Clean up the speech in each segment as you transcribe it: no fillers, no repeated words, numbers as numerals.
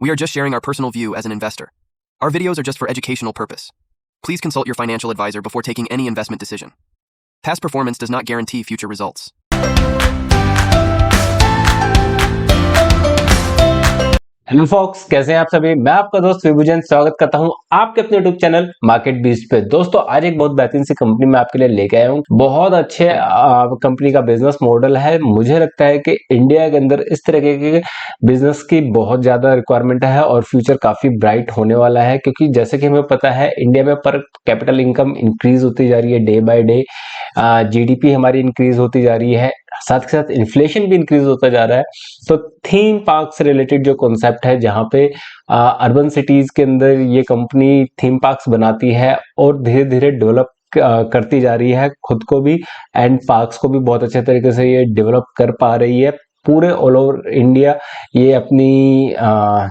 We are just sharing our personal view as an investor. Our videos are just for educational purpose. Please consult your financial advisor before taking any investment decision. Past performance does not guarantee future results. Hello folks, कैसे हैं आप सभी। मैं आपका दोस्त विभूजन स्वागत करता हूं आपके अपने यूट्यूब चैनल मार्केट बीस्ट पे। दोस्तों, आज एक बहुत बेहतरीन सी कंपनी मैं आपके लिए लेके आया हूं। बहुत अच्छे कंपनी का बिजनेस मॉडल है। मुझे लगता है कि इंडिया के अंदर इस तरह के बिजनेस की बहुत ज्यादा रिक्वायरमेंट है और फ्यूचर काफी ब्राइट होने वाला है, क्योंकि जैसे कि हमें पता है इंडिया में पर कैपिटल इनकम इंक्रीज होती जा रही है डे बाय डे। जीडीपी हमारी इंक्रीज होती जा रही है, साथ के साथ इन्फ्लेशन भी इंक्रीज होता जा रहा है। तो थीम पार्क से रिलेटेड जो कॉन्सेप्ट है, जहां पे अर्बन सिटीज के अंदर ये कंपनी थीम पार्क्स बनाती है और धीरे धीरे डेवलप करती जा रही है खुद को भी, एंड पार्क्स को भी बहुत अच्छे तरीके से ये डेवलप कर पा रही है। पूरे ऑल ओवर इंडिया ये अपनी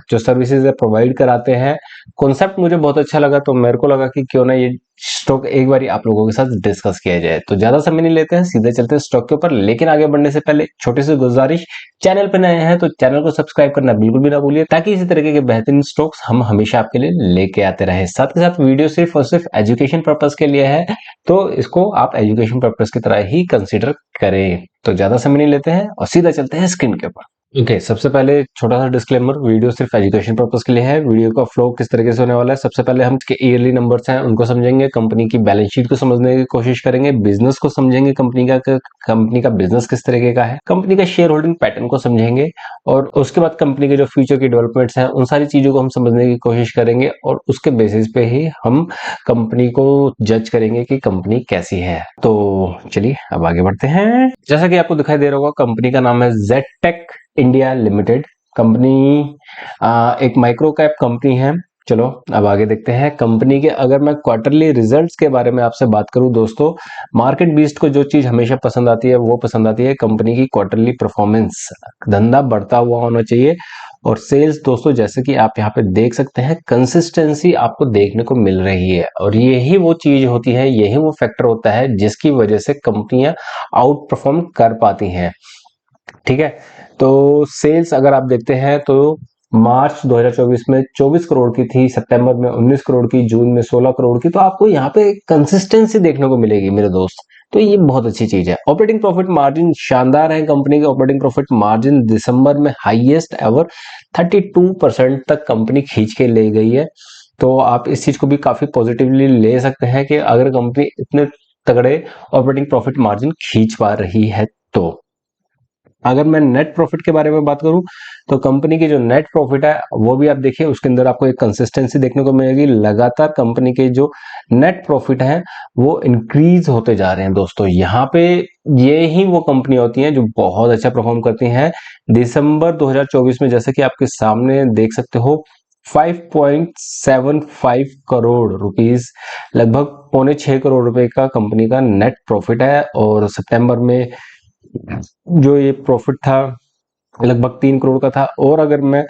जो सर्विसेज है प्रोवाइड कराते हैं। कॉन्सेप्ट मुझे बहुत अच्छा लगा, तो मेरे को लगा कि क्यों ना ये स्टॉक एक बार आप लोगों के साथ डिस्कस किया जाए। तो ज्यादा समय नहीं लेते हैं, सीधे चलते हैं स्टॉक के ऊपर। लेकिन आगे बढ़ने से पहले छोटी सी गुजारिश, चैनल पर नए हैं तो चैनल को सब्सक्राइब करना बिल्कुल भी ना भूलिए, ताकि इसी तरीके के बेहतरीन स्टॉक्स हम हमेशा आपके लिए लेके आते रहे। साथ के साथ वीडियो सिर्फ और सिर्फ एजुकेशन पर्पज के लिए है, तो इसको आप एजुकेशन पर्पज की तरह ही कंसिडर करें। तो ज्यादा समय नहीं लेते हैं और सीधा चलते हैं स्क्रीन के ऊपर। ओके, सबसे पहले छोटा सा डिस्क्लेमर, वीडियो सिर्फ एजुकेशन पर्पस के लिए है। वीडियो का फ्लो किस तरीके से होने वाला है, सबसे पहले हम इसके ईयरली नंबर्स हैं उनको समझेंगे, कंपनी की बैलेंस शीट को समझने की कोशिश करेंगे, बिजनेस को समझेंगे कंपनी का बिजनेस किस तरीके का है, कंपनी का शेयर होल्डिंग पैटर्न को समझेंगे, और उसके बाद कंपनी के जो फ्यूचर की डेवलपमेंट्स हैं उन सारी चीजों को हम समझने की कोशिश करेंगे, और उसके बेसिस पे ही हम कंपनी को जज करेंगे कि कंपनी कैसी है। तो चलिए अब आगे बढ़ते हैं। जैसा कि आपको दिखाई दे रहा होगा, कंपनी का नाम है जेडटेक इंडिया लिमिटेड। कंपनी एक माइक्रो कैप कंपनी है। चलो अब आगे देखते हैं कंपनी के। अगर मैं क्वार्टरली रिजल्ट्स के बारे में आपसे बात करूं दोस्तों, मार्केट बीस्ट को जो चीज हमेशा पसंद आती है वो पसंद आती है कंपनी की क्वार्टरली परफॉर्मेंस। धंधा बढ़ता हुआ होना चाहिए, और सेल्स दोस्तों जैसे कि आप यहाँ पे देख सकते हैं, कंसिस्टेंसी आपको देखने को मिल रही है, और यही वो चीज होती है, यही वो फैक्टर होता है जिसकी वजह से कंपनियां आउट परफॉर्म कर पाती हैं। ठीक है, तो सेल्स अगर आप देखते हैं तो मार्च 2024 में 24 करोड़ की थी, सितंबर में 19 करोड़ की, जून में 16 करोड़ की। तो आपको यहाँ पे कंसिस्टेंसी देखने को मिलेगी मेरे दोस्त, तो ये बहुत अच्छी चीज है। ऑपरेटिंग प्रॉफिट मार्जिन शानदार है कंपनी के। ऑपरेटिंग प्रॉफिट मार्जिन दिसंबर में हाईएस्ट एवर 32% तक कंपनी खींच के ले गई है। तो आप इस चीज को भी काफी पॉजिटिवली ले सकते हैं कि अगर कंपनी इतने तगड़े ऑपरेटिंग प्रॉफिट मार्जिन खींच पा रही है तो। अगर मैं नेट प्रॉफिट के बारे में बात करूं, तो कंपनी की जो नेट प्रॉफिट है वो भी आप देखिए, उसके अंदर आपको एक कंसिस्टेंसी देखने को मिलेगी। लगातार कंपनी के जो नेट प्रॉफिट है वो इंक्रीज होते जा रहे हैं दोस्तों। यहाँ पे ये ही वो कंपनी होती हैं जो बहुत अच्छा परफॉर्म करती हैं। दिसंबर 2024 में जैसे कि आपके सामने देख सकते हो, 5.75 करोड़ रुपीस, लगभग 5.25 करोड़ रुपए का कंपनी का नेट प्रॉफिट है। और सितंबर में जो ये प्रॉफिट था लगभग 3 करोड़ का था। और अगर मैं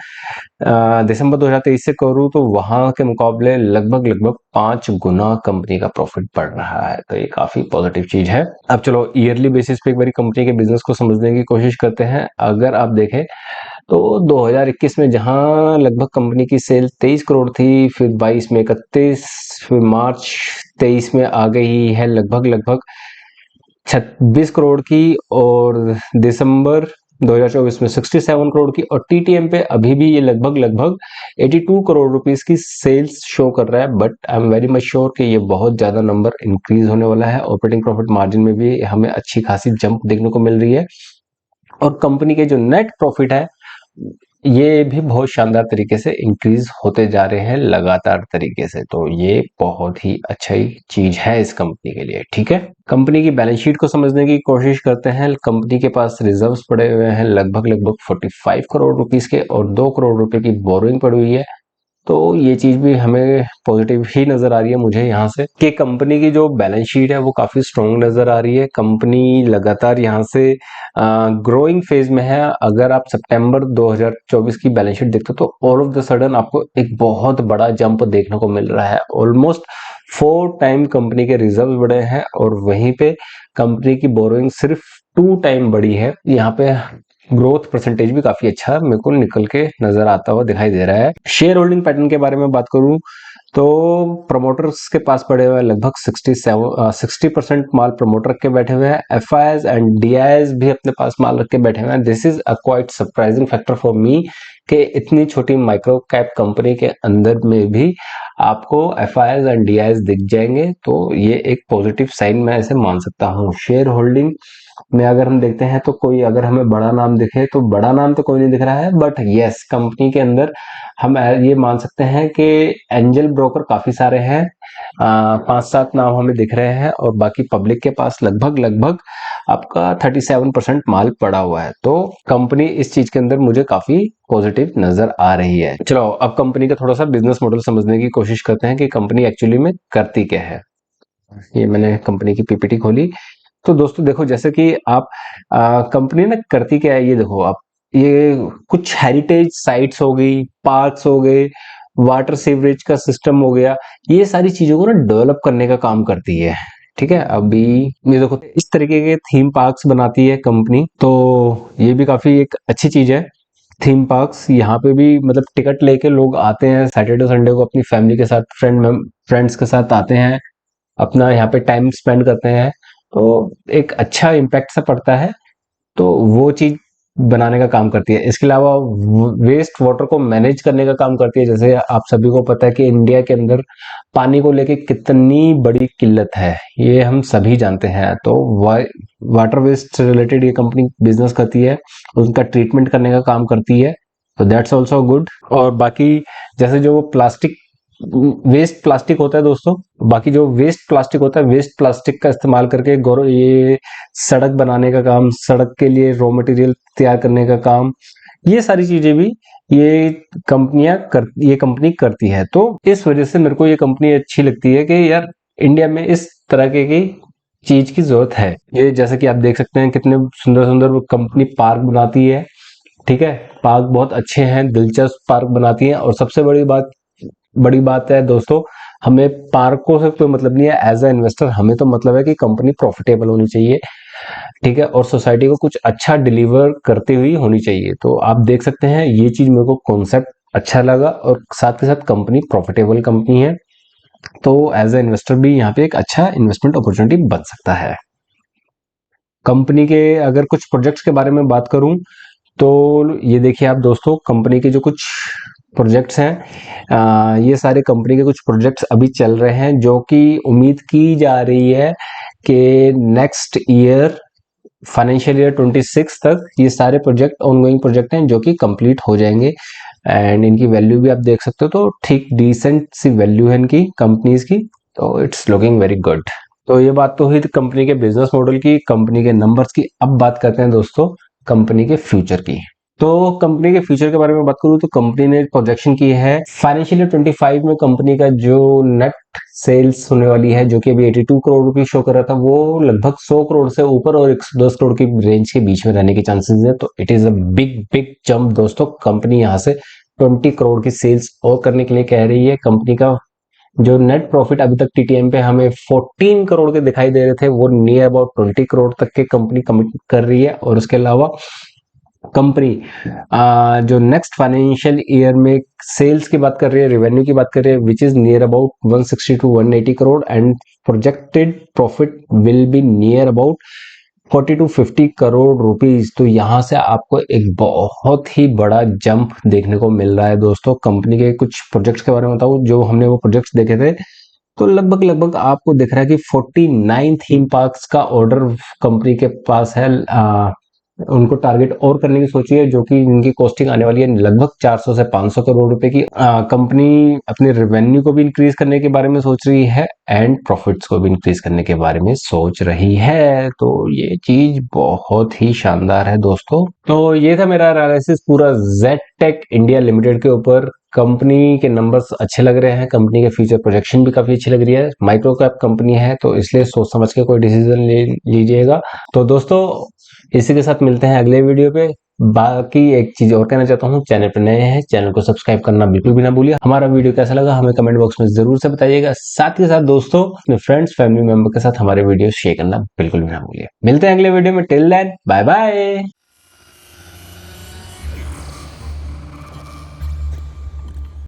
दिसंबर 2023 से करूं तो वहां के मुकाबले लगभग 5 गुना कंपनी का प्रॉफिट बढ़ रहा है। तो ये काफी पॉजिटिव चीज है। अब चलो ईयरली बेसिस पे एक बार कंपनी के बिजनेस को समझने की कोशिश करते हैं। अगर आप देखें तो 2021 में जहां लगभग कंपनी की सेल 23 करोड़ थी, फिर 22 में 31, फिर मार्च 23 में आ गई है लगभग 26 करोड़ की, और दिसंबर 2024 में 67 करोड़ की, और टीटीएम पे अभी भी ये लगभग 82 करोड़ रुपीस की सेल्स शो कर रहा है। But I am very much sure कि ये बहुत ज्यादा नंबर इंक्रीज होने वाला है। ऑपरेटिंग प्रॉफिट मार्जिन में भी हमें अच्छी खासी जंप देखने को मिल रही है, और कंपनी के जो नेट प्रॉफिट है ये भी बहुत शानदार तरीके से इंक्रीज होते जा रहे हैं लगातार तरीके से। तो ये बहुत ही अच्छी चीज है इस कंपनी के लिए। ठीक है, कंपनी की बैलेंस शीट को समझने की कोशिश करते हैं। कंपनी के पास रिजर्व्स पड़े हुए हैं लगभग 45 करोड़ रुपीस के, और 2 करोड़ रुपए की बोरोइंग पड़ी हुई है। तो ये चीज भी हमें पॉजिटिव ही नजर आ रही है मुझे यहाँ से, कि कंपनी की जो बैलेंस शीट है वो काफी स्ट्रॉन्ग नजर आ रही है। कंपनी लगातार यहाँ से ग्रोइंग फेज में है। अगर आप सितंबर 2024 की बैलेंस शीट देखते हो तो ऑल ऑफ द सडन आपको एक बहुत बड़ा जंप देखने को मिल रहा है। ऑलमोस्ट 4 टाइम कंपनी के रिजर्व बढ़े हैं, और वहीं पे कंपनी की बोरोइंग सिर्फ 2 टाइम बढ़ी है। यहाँ पे ग्रोथ परसेंटेज भी काफी अच्छा मेरे को निकल के नजर आता हुआ दिखाई दे रहा है। शेयर होल्डिंग पैटर्न के बारे में बात करूं तो प्रमोटर्स के पास पड़े हुए हैं लगभग 60% माल प्रमोटर के बैठे हुए हैं। एफआईएस एंड डीआईएस भी अपने पास माल रख के बैठे हुए हैं। This is a quite surprising factor for me कि इतनी छोटी माइक्रो कैप कंपनी के अंदर में भी आपको एफआईएस एंड डीआईएस दिख जाएंगे, तो ये एक पॉजिटिव साइन मैं ऐसे मान सकता हूँ। शेयर होल्डिंग में अगर हम देखते हैं तो कोई अगर हमें बड़ा नाम दिखे तो बड़ा नाम तो कोई नहीं दिख रहा है, बट यस कंपनी के अंदर हम ये मान सकते हैं कि एंजल ब्रोकर काफी सारे हैं। 5-7 नाम हमें दिख रहे हैं और बाकी पब्लिक के पास लगभग आपका 37% माल पड़ा हुआ है। तो कंपनी इस चीज के अंदर मुझे काफी पॉजिटिव नजर आ रही है। चलो अब कंपनी का थोड़ा सा बिजनेस मॉडल समझने की कोशिश करते हैं कि कंपनी एक्चुअली में करती क्या है। ये मैंने कंपनी की पीपीटी खोली तो दोस्तों देखो जैसे कि आप कंपनी ना करती क्या है, ये देखो आप, ये कुछ हेरिटेज साइट्स हो गई, पार्क्स हो गए, वाटर सीवरेज का सिस्टम हो गया, ये सारी चीजों को ना डेवलप करने का काम करती है। ठीक है, अभी ये देखो इस तरीके के थीम पार्क्स बनाती है कंपनी, तो ये भी काफी एक अच्छी चीज है। थीम पार्क्स यहाँ पे भी मतलब टिकट लेके लोग आते हैं सैटरडे संडे को अपनी फैमिली के साथ, फ्रेंड्स के साथ आते हैं, अपना यहाँ पे टाइम स्पेंड करते हैं, तो एक अच्छा इम्पैक्ट सा पड़ता है। तो वो चीज बनाने का काम करती है। इसके अलावा वेस्ट वाटर को मैनेज करने का काम करती है। जैसे आप सभी को पता है कि इंडिया के अंदर पानी को लेके कितनी बड़ी किल्लत है, ये हम सभी जानते हैं। तो वाटर वेस्ट से रिलेटेड ये कंपनी बिजनेस करती है, उनका ट्रीटमेंट करने का काम करती है, तो दैट्स ऑल्सो गुड। और बाकी जैसे जो वेस्ट प्लास्टिक होता है दोस्तों, बाकी जो वेस्ट प्लास्टिक होता है, वेस्ट प्लास्टिक का इस्तेमाल करके ये सड़क बनाने का काम, सड़क के लिए रॉ मटेरियल तैयार करने का काम, ये सारी चीजें भी ये ये कंपनी करती है। तो इस वजह से मेरे को ये कंपनी अच्छी लगती है कि यार इंडिया में इस तरह की चीज की जरूरत है। ये जैसे कि आप देख सकते हैं कितने सुंदर सुंदर कंपनी पार्क बनाती है। ठीक है, पार्क बहुत अच्छे हैं, दिलचस्प पार्क बनाती है। और सबसे बड़ी बात है दोस्तों, हमें पार्कों से कोई मतलब नहीं है। एज अ इन्वेस्टर हमें तो मतलब है कि कंपनी प्रॉफिटेबल होनी चाहिए, ठीक है, और सोसाइटी को कुछ अच्छा डिलीवर करती हुई होनी चाहिए। तो आप देख सकते हैं ये चीज मेरे को कॉन्सेप्ट अच्छा लगा, और साथ के साथ कंपनी प्रॉफिटेबल कंपनी है, तो एज अ इन्वेस्टर भी यहाँ पे एक अच्छा इन्वेस्टमेंट अपॉर्चुनिटी बन सकता है। कंपनी के अगर कुछ प्रोजेक्ट्स के बारे में बात करूं तो ये देखिए आप दोस्तों, कंपनी के जो कुछ प्रोजेक्ट्स हैं, ये सारे कंपनी के कुछ प्रोजेक्ट्स अभी चल रहे हैं, जो कि उम्मीद की जा रही है कि नेक्स्ट ईयर फाइनेंशियल ईयर 26 तक ये सारे प्रोजेक्ट ऑनगोइंग प्रोजेक्ट हैं जो कि कंप्लीट हो जाएंगे। एंड इनकी वैल्यू भी आप देख सकते हो, तो ठीक डिसेंट सी वैल्यू है इनकी कंपनीज की, तो इट्स लुकिंग वेरी गुड। तो ये बात तो हुई कंपनी के बिजनेस मॉडल की, कंपनी के नंबर्स की। अब बात करते हैं दोस्तों कंपनी के फ्यूचर की। तो कंपनी के फ्यूचर के बारे में बात करूं तो कंपनी ने प्रोजेक्शन की है फाइनेंशियल ईयर 25 में कंपनी का जो नेट सेल्स होने वाली है, जो कि अभी 82 करोड़ रुपए शो कर रहा था, वो लगभग 100 करोड़ से ऊपर और 110 करोड़ की रेंज के बीच में रहने के चांसेस है। तो it is a big big jump दोस्तों। कंपनी यहाँ से 20 करोड़ की सेल्स और करने के लिए कह रही है। कंपनी का जो नेट प्रॉफिट अभी तक टीटीएम पे हमें 14 करोड़ के दिखाई दे रहे थे, वो नियर अबाउट 20 करोड़ तक के कंपनी कमिट कर रही है। और उसके अलावा कंपनी जो नेक्स्ट फाइनेंशियल ईयर में सेल्स की बात कर रही है, रेवेन्यू की बात कर रही है, which is near about 160 to 180 crore, and projected profit will be near about 40 to 50 crore rupees. तो यहां से आपको एक बहुत ही बड़ा जंप देखने को मिल रहा है दोस्तों। कंपनी के कुछ प्रोजेक्ट्स के बारे में बताऊं, जो हमने वो प्रोजेक्ट्स देखे थे, तो लगभग आपको दिख रहा है कि 49 थीम पार्क्स का ऑर्डर कंपनी के पास है। उनको टारगेट और करने की सोची है, जो कि इनकी कॉस्टिंग आने वाली है लगभग 400 से 500 करोड़ रुपए की। कंपनी अपने रेवेन्यू को भी इंक्रीज करने के बारे में सोच रही है एंड प्रॉफिट्स को भी इंक्रीज करने के बारे में सोच रही है। तो ये चीज बहुत ही शानदार है दोस्तों। तो ये था मेरा एनालिसिस पूरा जेड-टेक इंडिया लिमिटेड के ऊपर। कंपनी के नंबर्स अच्छे लग रहे हैं, कंपनी के फ्यूचर प्रोजेक्शन भी काफी अच्छी लग रही है। माइक्रो कैप कंपनी है, तो इसलिए सोच समझ के कोई डिसीजन ले लीजिएगा। तो दोस्तों इसी के साथ मिलते हैं अगले वीडियो पे। बाकी एक चीज और कहना चाहता हूँ, चैनल पर नए हैं, चैनल को सब्सक्राइब करना बिल्कुल भी ना भूलिए। हमारा वीडियो कैसा लगा हमें कमेंट बॉक्स में जरूर से बताइएगा। साथ ही साथ दोस्तों अपने फ्रेंड्स फैमिली मेंबर के साथ हमारे वीडियो शेयर करना बिल्कुल भी ना भूलिए। मिलते हैं अगले वीडियो में, टिल देन बाय बाय।